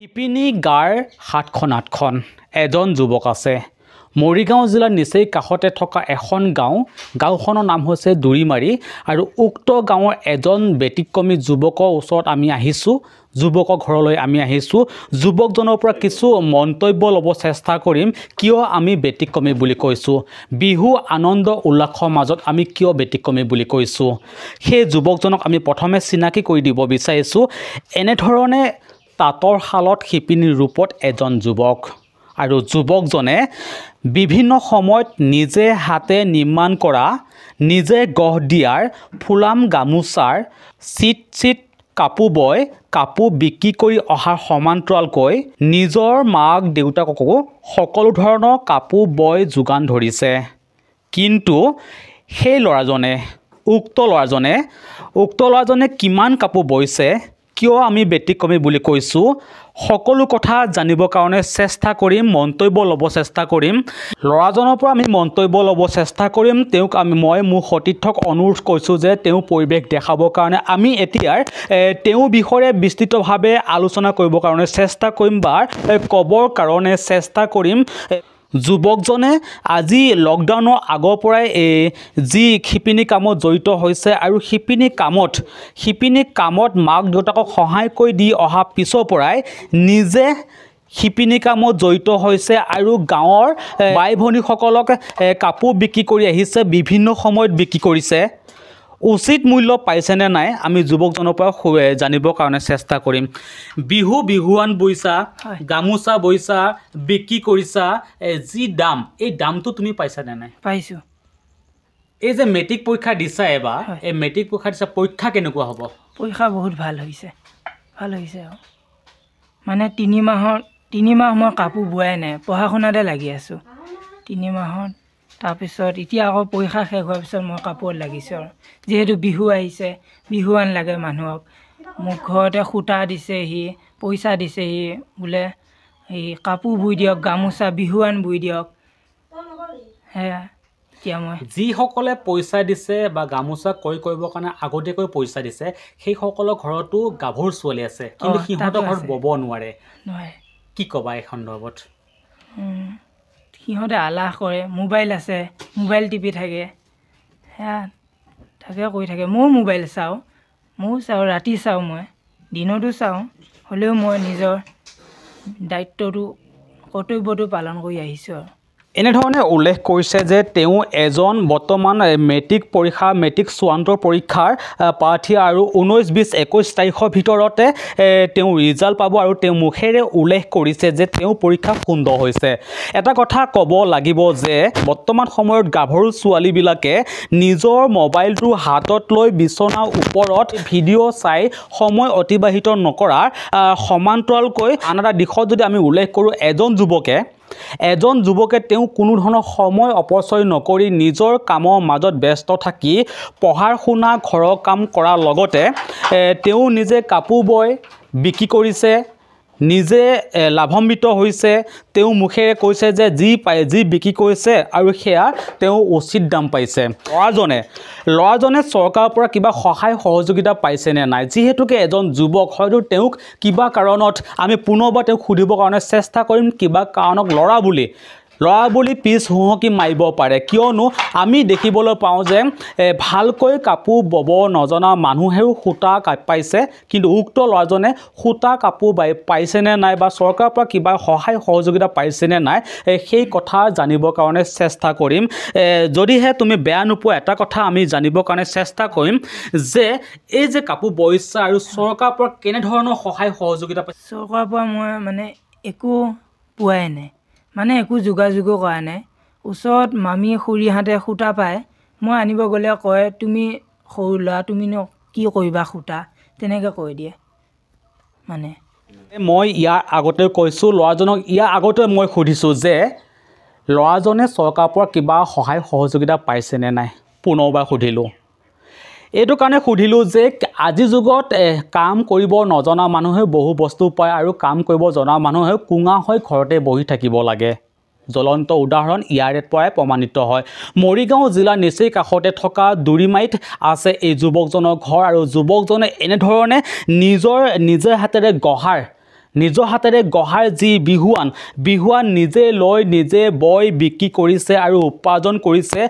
শিপিনী গাৰ ৭খন ৮খন এজন যুৱক আছে। মৰিগাঁও জিলাৰ নিচেই কাষতে থকা এখন গাঁওখনৰ নাম হৈছে দুৰিমাৰী আৰু উক্ত গাঁৱৰ এজন ব্যতিক্ৰমী যুৱকৰ ওচৰত আমি আহিছোঁ। যুৱকৰ ঘৰলৈ আমি আহিছোঁ। যুৱকজনৰ পৰা কিছু মন্তব্য ল'ব চেষ্টা কৰিম। কিয় আমি ব্যতিক্ৰমী বুলি কৈছোঁ, বিহু আনন্দ উল্লাসৰ মাজত আমি কিয় ব্যতিক্ৰমী বুলি কৈছোঁ, সেই যুৱকজনক আমি প্ৰথমে চিনাকি কৰি দিব বিচাৰিছোঁ। এনেধৰণে তাঁতৰ শালত শিপিনীৰ ৰূপত এজন যুৱক আৰু যুৱকজনে বিভিন্ন সময়ত নিজে হাতে নিৰ্মাণ কৰা, নিজে গঢ় দিয়াৰ ফুলাম গামোচাৰ চিট কাপোৰ বয় কাপোৰ বিক্ৰী কৰি অহাৰ সমান্তৰালকৈ নিজৰ মাক দেউতাককো সকলো ধৰণৰ কাপোৰ বয় যোগান ধৰিছে। কিন্তু সেই উক্ত ল'ৰাজনে কিমান কাপোৰ বৈছে, কিয় আমি ব্যতিক্ৰমী বুলি কৈছোঁ, সকলো কথা জানিবৰ কাৰণে চেষ্টা কৰিম, মন্তব্য ল'ব চেষ্টা কৰিম। ল'ৰাজনৰ পৰা আমি মন্তব্য ল'ব চেষ্টা কৰিম। মই মোৰ সতীৰ্থক অনুৰোধ কৰিছোঁ যে তেওঁ পৰিৱেশ দেখাবৰ কাৰণে আমি এতিয়াৰ তেওঁৰ বিষয়ে বিস্তৃতভাৱে আলোচনা কৰিবৰ কাৰণে চেষ্টা কৰিম বা ক'বৰ কাৰণে চেষ্টা কৰিম। যুৱকজনে আজি লকডাউনৰ আগৰ পৰাই যি শিপিনী কামত জড়িত হৈছে আৰু শিপিনী কামত মাক দেউতাকক সহায় কৰি দি অহা পিছৰ পৰাই নিজে শিপিনী কামত জড়িত হৈছে আৰু গাঁৱৰ বাই ভনীসকলক কাপোৰ বিক্ৰী কৰি আহিছে, বিভিন্ন সময়ত বিক্ৰী কৰিছে। উচিত মূল্য পাইছেনে নাই আমি যুৱকজনৰ পৰা জানিবৰ কাৰণে চেষ্টা কৰিম। বিহুৱান বৈছা, গামোচা বৈছা, বিক্ৰী কৰিছা, যি দাম, এই দামটো তুমি পাইছানে নাই? পাইছোঁ। এই যে মেট্ৰিক পৰীক্ষা দিছা এবাৰ, এই মেট্ৰিক পৰীক্ষা কেনেকুৱা হ'ব? পৰীক্ষা বহুত ভাল হৈছে আৰু মানে 3 মাহ মই কাপোৰ বোৱাই নাই, পঢ়া শুনাতে লাগি আছোঁ 3 মাহত। তাৰপিছত এতিয়া আকৌ পৰীক্ষা শেষ হোৱাৰ পিছত মই কাপোৰত লাগিছোঁ আৰু যিহেতু বিহু আহিছে, বিহুৱান লাগে মানুহক। মোক ঘৰতে সূতা দিছেহি, পইচা দিছেহি, বোলে এই কাপোৰ বৈ দিয়ক, গামোচা বিহুৱান বৈ দিয়ক। সেয়া এতিয়া মই যিসকলে পইচা দিছে বা গামোচা কৰিবৰ কাৰণে আগতীয়াকৈ পইচা দিছে, সেইসকলৰ ঘৰতো গাভৰু ছোৱালী আছে, কিন্তু সিহঁতৰ ঘৰত বব নোৱাৰে। কি ক'বা এই সন্দৰ্ভত? সিহঁতে আলাস কৰে, মোবাইল আছে, মোবাইল টিপি থাকে, সেয়া তাকে কৰি থাকে। ময়ো মোবাইল চাওঁ, ৰাতি চাওঁ, মই দিনতো চাওঁ, হ'লেও মই নিজৰ কৰ্তব্যটো পালন কৰি আহিছোঁ আৰু। এনেধৰণে উল্লেখ কৰিছে যে তেওঁ এজন বৰ্তমান মেট্ৰিক চূড়ান্তৰ পৰীক্ষাৰ প্ৰাৰ্থী আৰু 19, 20, 21 তাৰিখৰ ভিতৰতে তেওঁ ৰিজাল্ট পাব আৰু তেওঁ মুখেৰে উল্লেখ কৰিছে যে তেওঁ পৰীক্ষা সুন্দৰ হৈছে। এটা কথা ক'ব লাগিব যে বৰ্তমান সময়ত গাভৰু ছোৱালীবিলাকে নিজৰ মোবাইলটো হাতত লৈ বিচনাৰ ওপৰত ভিডিঅ' চাই সময় অতিবাহিত নকৰাৰ সমান্তৰালকৈ আন এটা দিশত যদি আমি উল্লেখ কৰোঁ, এজন যুৱকে তেওঁ কোনো ধৰণৰ সময় অপচয় নকৰি নিজৰ কামৰ মাজত ব্যস্ত থাকি পঢ়া শুনা, ঘৰৰ কাম কৰাৰ লগতে তেওঁ নিজে কাপোৰ বয় বিক্ৰী কৰিছে, নিজে লাভান্বিত হৈছে। তেওঁ মুখেৰে কৈছে যে যি বিক্ৰী কৰিছে আৰু সেয়া তেওঁ উচিত দাম পাইছে। ল'ৰাজনে চৰকাৰৰ পৰা কিবা সহায় সহযোগিতা পাইছেনে নাই, যিহেতুকে এজন যুৱক, হয়তো তেওঁক কিবা কাৰণত আমি পুনৰবাৰ তেওঁক সুধিবৰ কাৰণে চেষ্টা কৰিম। কিবা কাৰণত ল'ৰা বুলি পিছ হুহকি মাৰিব পাৰে, কিয়নো আমি দেখিবলৈ পাওঁ যে ভালকৈ কাপোৰ বব নজনা মানুহেও সূতা পাইছে, কিন্তু উক্ত ল'ৰাজনে সূতা কাপোৰ পাইছেনে নাই বা চৰকাৰৰ পৰা কিবা সহায় সহযোগিতা পাইছেনে নাই, সেই কথা জানিবৰ কাৰণে চেষ্টা কৰিম। যদিহে তুমি বেয়া নোপোৱা, এটা কথা আমি জানিবৰ কাৰণে চেষ্টা কৰিম যে এই যে কাপোৰ বৈছা আৰু চৰকাৰৰ পৰা কেনেধৰণৰ সহায় সহযোগিতা পাইছে? চৰকাৰৰ পৰা মই একো পোৱাই নাই, একো যোগাযোগো কৰা নাই। ওচৰত মামী খুৰীহঁতে সূতা পায়, মই আনিব গ'লে কয় তুমি সৰু ল'ৰা, তুমিনো কি কৰিবা সূতা, তেনেকৈ কৈ দিয়ে। মই ইয়াৰ আগতে কৈছোঁ, ল'ৰাজনক ইয়াৰ আগতে মই সুধিছোঁ যে ল'ৰাজনে চৰকাৰৰ পৰা কিবা সহায় সহযোগিতা পাইছেনে নাই, পুনৰবাৰ সুধিলোঁ। এইটো কাৰণে সুধিলোঁ যে আজিৰ যুগত কাম কৰিব নজনা মানুহে বহু বস্তু পায় আৰু কাম কৰিব জনা মানুহে কুঙা হৈ ঘৰতে বহি থাকিব লাগে। জ্বলন্ত উদাহৰণ ইয়াৰে পৰাই প্ৰমাণিত হয়। মৰিগাঁও জিলাৰ নিচেই কাষতে থকা দুৰিমাৰীত আছে এই যুৱকজনৰ ঘৰ আৰু যুৱকজনে এনেধৰণে নিজে হাতেৰে গঢ়াৰ নিজৰ হাতেৰে গঢ়াৰ যি বিহুৱান নিজে লৈ নিজে বয় বিক্ৰী কৰিছে আৰু উপাৰ্জন কৰিছে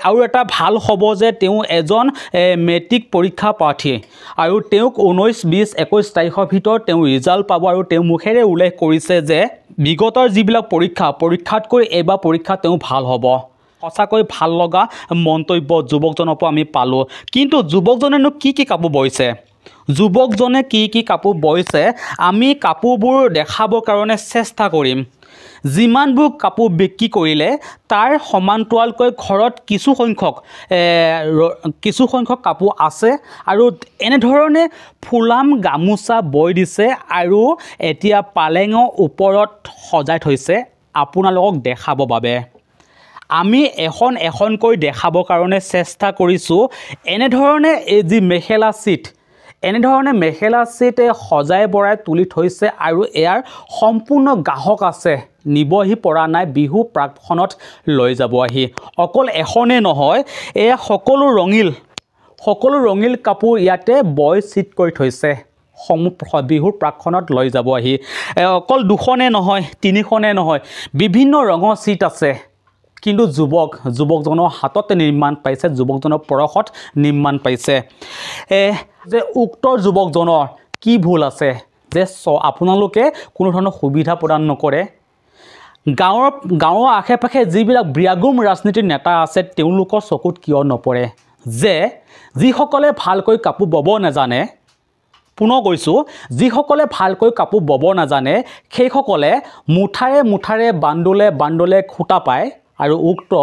আৰু এটা ভাল হ'ব যে তেওঁ এজন মেট্ৰিক পৰীক্ষা প্ৰাৰ্থী আৰু তেওঁক 19, 20, 21 তাৰিখৰ ভিতৰত তেওঁ ৰিজাল্ট পাব আৰু তেওঁ মুখেৰে উল্লেখ কৰিছে যে বিগতৰ যিবিলাক পৰীক্ষাতকৈ এইবাৰ পৰীক্ষা তেওঁ ভাল হ'ব সঁচাকৈ ভাল লগা মন্তব্য যুৱকজনৰ পৰা আমি পালোঁ কিন্তু যুৱকজনেনো কি কাপোৰ বৈছে যুৱকজনে কি কাপোৰ বৈছে আমি কাপোৰবোৰ দেখাবৰ কাৰণে চেষ্টা কৰিম যিমানবোৰ কাপোৰ বিক্ৰী কৰিলে তাৰ সমান্তৰালকৈ ঘৰত কিছু সংখ্যক কাপোৰ আছে আৰু এনেধৰণে ফুলাম গামোচা বৈ দিছে আৰু এতিয়া পালেঙৰ ওপৰত সজাই থৈছে আপোনালোকক দেখাবৰ বাবে আমি এখনকৈ দেখাবৰ কাৰণে চেষ্টা কৰিছোঁ এনেধৰণে এই যি মেখেলা চিট সজাই বৰাই তুলি থৈছে আৰু ইয়াৰ সম্পূৰ্ণ গ্ৰাহক আছে নিবহি পৰা নাই বিহু প্ৰাকখনত লৈ যাব আহি অকল এখনে নহয় এয়া সকলো ৰঙিল কাপোৰ ইয়াতে বয় চিট কৰি থৈছে বিহুৰ প্ৰাকখনত লৈ যাব আহি অকল দুখনে নহয় তিনিখনে নহয় বিভিন্ন ৰঙৰ চিট আছে কিন্তু যুৱকজনৰ হাততে নিৰ্মাণ পাইছে যুৱকজনৰ পৰশত নিৰ্মাণ পাইছে যে উক্ত যুৱকজনৰ কি ভুল আছে যে আপোনালোকে কোনো ধৰণৰ সুবিধা প্ৰদান নকৰে গাঁৱৰ আশে পাশে যিবিলাক ব্যাগুম ৰাজনীতিৰ নেতা আছে তেওঁলোকৰ চকুত কিয় নপৰে যে যিসকলে ভালকৈ কাপোৰ বব নাজানে পুনৰ কৈছোঁ যিসকলে ভালকৈ কাপোৰ বব নাজানে সেইসকলে মুঠাৰে বান্দোলে খুটা পায় আৰু উক্ত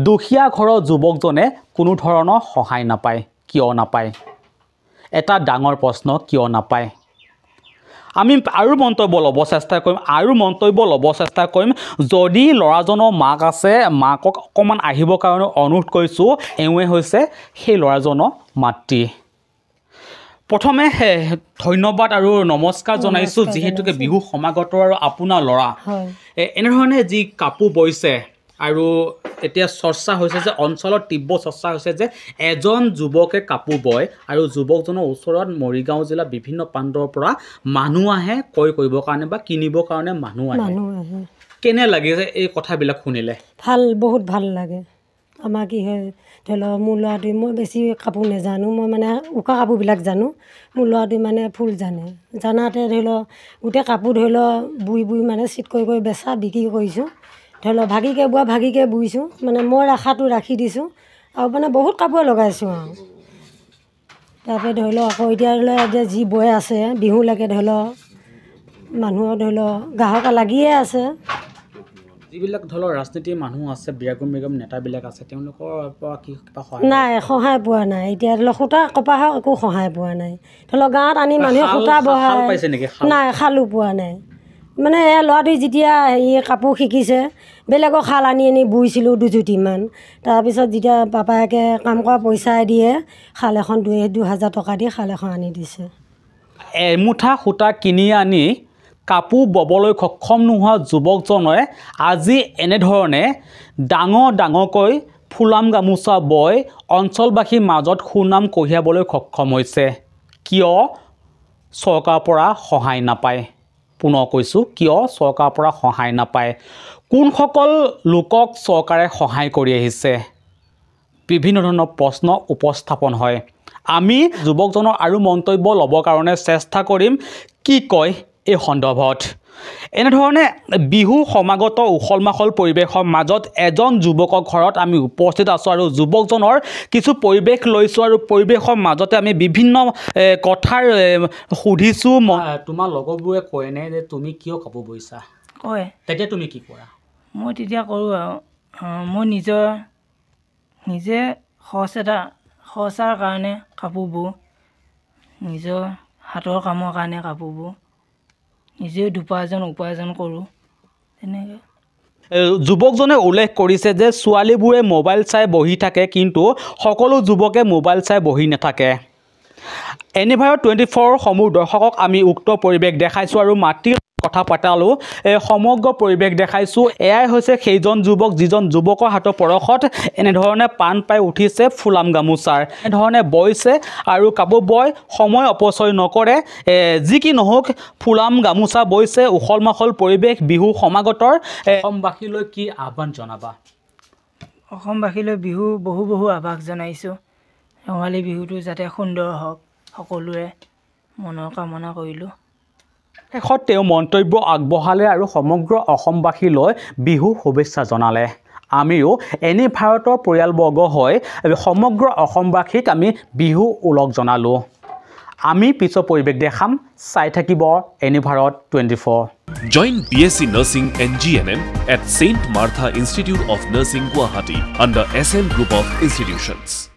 দুখীয়া ঘৰৰ যুৱকজনে কোনো ধৰণৰ সহায় নাপায় কিয় নাপায় এটা ডাঙৰ প্ৰশ্ন কিয় নাপায় আমি আৰু মন্তব্য ল'ব চেষ্টা কৰিম যদি ল'ৰাজনৰ মাক আছে মাকক অকণমান আহিবৰ কাৰণে অনুৰোধ কৰিছোঁ এওঁৱে হৈছে সেই ল'ৰাজনৰ মাতৃ প্ৰথমে ধন্যবাদ আৰু নমস্কাৰ জনাইছোঁ যিহেতুকে বিহু সমাগত আৰু আপোনাৰ ল'ৰা এনেধৰণে যি কাপোৰ বৈছে আৰু এতিয়া চৰ্চা হৈছে যে অঞ্চলত তীব্ৰ চৰ্চা হৈছে যে এজন যুৱকে কাপোৰ বয় আৰু যুৱকজনৰ ওচৰত মৰিগাঁও জিলা বিভিন্ন প্ৰান্তৰ পৰা মানুহ আহে ক্ৰয় কৰিবৰ কাৰণে বা কিনিবৰ কাৰণে মানুহ আহে কেনে লাগে যে এই কথাবিলাক শুনিলে বহুত ভাল লাগে আমাৰ কি হয় ধৰি লওক মোৰ ল'ৰাটোৱে মই বেছি কাপোৰ নাজানো মই মানে উকা কাপোৰবিলাক জানো মোৰ ল'ৰাটোৱে মানে ফুল জানাতে ধৰি লওক গোটেই কাপোৰ ধৰি লওক বুই মানে চিট কৰি বেচা বিক্ৰী কৰিছোঁ ধৰি লওক ভাগিকৈ বুইছোঁ মানে মই ৰাখাটো ৰাখি দিছোঁ আৰু মানে বহুত কাপোৰ লগাইছোঁ আৰু তাৰপৰা ধৰি লওক আকৌ এতিয়া ধৰি লওক এতিয়া যি বৈ আছে বিহুলৈকে ধৰি লওক মানুহৰ ধৰি লওক গ্ৰাহক লাগিয়ে আছে যিবিলাক ধৰি লওক ৰাজনীতিৰ মানুহ আছে বিৰাগুম নেতাবিলাক আছে তেওঁলোকৰ পৰা কিবা নাই সহায় পোৱা নাই এতিয়া ধৰি লওক সূতা কপাহৰ একো সহায় পোৱা নাই ধৰি লওক গাঁৱত আনি মানুহে সূতা বহাই নাই শালো পোৱা নাই মানে ল'ৰাটোৱে যেতিয়া কাপোৰ শিকিছে বেলেগৰ শাল আনি বৈছিলোঁ 2 জুতিমান তাৰপিছত যেতিয়া পাপায়েকে কাম কৰা পইচাই দিয়ে শাল এখন 2,000 টকা দি শাল এখন আনি দিছে এমুঠা সূতা কিনি আনি কাপোৰ ববলৈ সক্ষম নোহোৱা যুৱকজনে আজি এনেধৰণে ডাঙৰকৈ ফুলাম গামোচা বৈ অঞ্চলবাসীৰ মাজত সুনাম কঢ়িয়াবলৈ সক্ষম হৈছে কিয় চৰকাৰৰ পৰা সহায় নাপায় পুনৰ কৈছোঁ কিয় চৰকাৰৰ পৰা সহায় নাপায় কোনসকল লোকক চৰকাৰে সহায় কৰি আহিছে বিভিন্ন ধৰণৰ প্ৰশ্ন উপস্থাপন হয় আমি যুৱকজনৰ আৰু মন্তব্য ল'বৰ কাৰণে চেষ্টা কৰিম কি কয় এই সন্দৰ্ভত এনেধৰণে বিহু সমাগত উখল মাখল পৰিৱেশৰ মাজত এজন যুৱকৰ ঘৰত আমি উপস্থিত আছোঁ আৰু যুৱকজনৰ কিছু পৰিৱেশ লৈছোঁ আৰু পৰিৱেশৰ মাজতে আমি বিভিন্ন কথাৰ সুধিছোঁ তোমাৰ লগৰবোৰে কয়নে যে তুমি কিয় কাপোৰ বৈছা কয় তেতিয়া তুমি কি কৰা মই তেতিয়া কৰোঁ আৰু মই নিজে খৰচাৰ কাৰণে কাপোৰ বওঁ নিজৰ হাতৰ কামৰ কাৰণে কাপোৰ বওঁ নিজে উপাৰ্জন কৰোঁ তেনেকৈ যুৱকজনে উল্লেখ কৰিছে যে ছোৱালীবোৰে মোবাইল চাই বহি থাকে কিন্তু সকলো যুৱকে মোবাইল চাই বহি নাথাকে এনিভাৰ 24 সমূহ দৰ্শকক আমি উক্ত পৰিৱেশ দেখাইছোঁ আৰু মাতৃ কথা পাতালোঁ সমগ্ৰ পৰিৱেশ দেখাইছোঁ এয়াই হৈছে সেইজন যুৱক যিজন যুৱকৰ হাতৰ পৰশত এনেধৰণে প্ৰাণ পাই উঠিছে ফুলাম গামোচাৰ এনেধৰণে বৈছে আৰু কাপোৰ বয় সময় অপচয় নকৰে যি কি নহওক ফুলাম গামোচা বৈছে উখল মাখল পৰিৱেশ বিহু সমাগতৰ অসমবাসীলৈ কি আহ্বান জনাবা অসমবাসীলৈ বিহু বহু আভাস জনাইছোঁ ৰঙালী বিহুটো যাতে সুন্দৰ হওক সকলোৰে মনৰ কামনা কৰিলোঁ শেষত তেওঁ মন্তব্য আগবঢ়ালে আৰু সমগ্ৰ অসমবাসীলৈ বিহু শুভেচ্ছা জনালে আমিও এনে ভাৰতৰ পৰিয়ালবৰ্গ হৈ সমগ্ৰ অসমবাসীক আমি বিহু ওলগ জনালোঁ আমি পিছৰ পৰিৱেশ দেখাম চাই থাকিব এনে Bharat 24 Join BSc Nursing and GNM at St. Martha Institute of Nursing Guwahati under SM Group of Institutions.